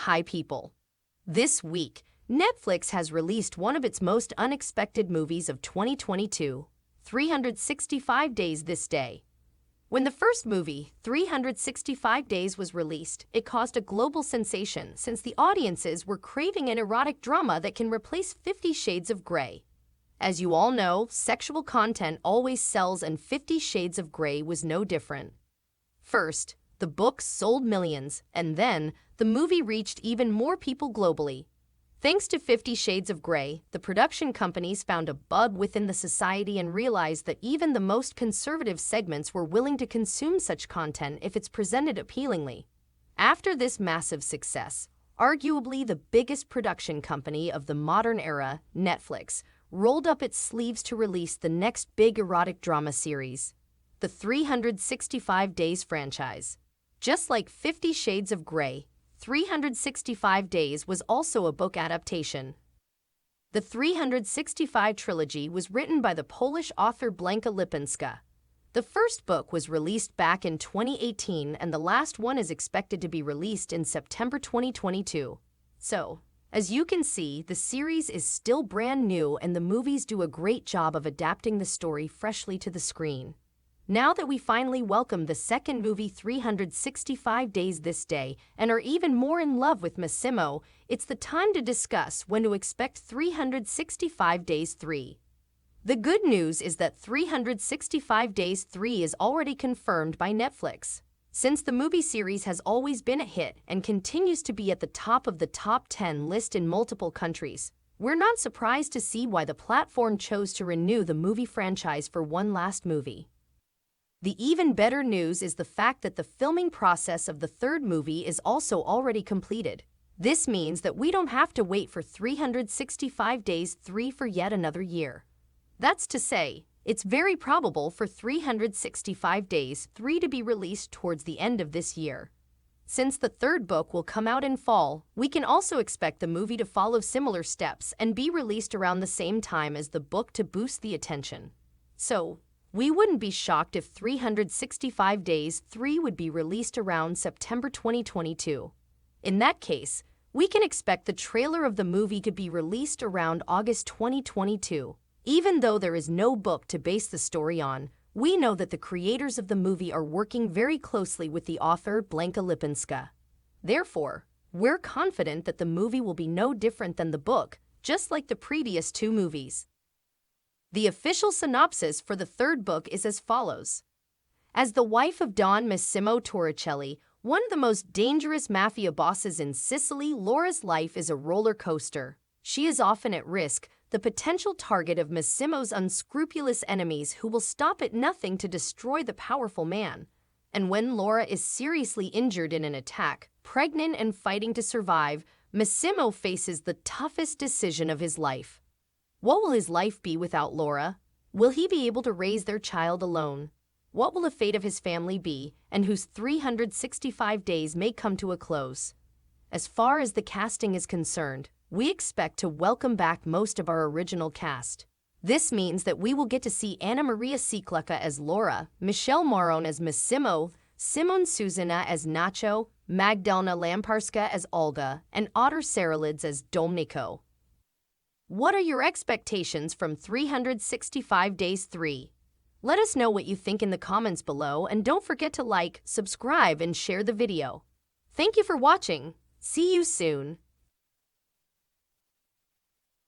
Hi people. This week, Netflix has released one of its most unexpected movies of 2022, 365 Days This Day. When the first movie, 365 Days, was released, it caused a global sensation since the audiences were craving an erotic drama that can replace 50 Shades of Grey. As you all know, sexual content always sells, and 50 Shades of Grey was no different. First, the book sold millions, and then, the movie reached even more people globally. Thanks to 50 Shades of Grey, the production companies found a bug within the society and realized that even the most conservative segments were willing to consume such content if it's presented appealingly. After this massive success, arguably the biggest production company of the modern era, Netflix, rolled up its sleeves to release the next big erotic drama series, the 365 Days franchise. Just like 50 Shades of Grey, 365 Days was also a book adaptation. The 365 trilogy was written by the Polish author Blanka Lipinska. The first book was released back in 2018, and the last one is expected to be released in September 2022. So, as you can see, the series is still brand new and the movies do a great job of adapting the story freshly to the screen. Now that we finally welcome the second movie 365 Days This Day and are even more in love with Massimo, it's the time to discuss when to expect 365 Days 3. The good news is that 365 Days 3 is already confirmed by Netflix. Since the movie series has always been a hit and continues to be at the top of the top 10 list in multiple countries, we're not surprised to see why the platform chose to renew the movie franchise for one last movie. The even better news is the fact that the filming process of the third movie is also already completed. This means that we don't have to wait for 365 Days 3 for yet another year. That's to say, it's very probable for 365 Days 3 to be released towards the end of this year. Since the third book will come out in fall, we can also expect the movie to follow similar steps and be released around the same time as the book to boost the attention. So, we wouldn't be shocked if 365 Days 3 would be released around September 2022. In that case, we can expect the trailer of the movie to be released around August 2022. Even though there is no book to base the story on, we know that the creators of the movie are working very closely with the author Blanka Lipinska. Therefore, we're confident that the movie will be no different than the book, just like the previous two movies. The official synopsis for the third book is as follows. As the wife of Don Massimo Torricelli, one of the most dangerous mafia bosses in Sicily, Laura's life is a roller coaster. She is often at risk, the potential target of Massimo's unscrupulous enemies who will stop at nothing to destroy the powerful man. And when Laura is seriously injured in an attack, pregnant and fighting to survive, Massimo faces the toughest decision of his life. What will his life be without Laura? Will he be able to raise their child alone? What will the fate of his family be, and whose 365 days may come to a close? As far as the casting is concerned, we expect to welcome back most of our original cast. This means that we will get to see Anna Maria Cicluca as Laura, Michelle Maron as Massimo, Simon Suzina as Nacho, Magdalena Lamparska as Olga, and Otter Saralids as Domenico. What are your expectations from 365 Days 3? Let us know what you think in the comments below, and don't forget to like, subscribe, and share the video. Thank you for watching. See you soon.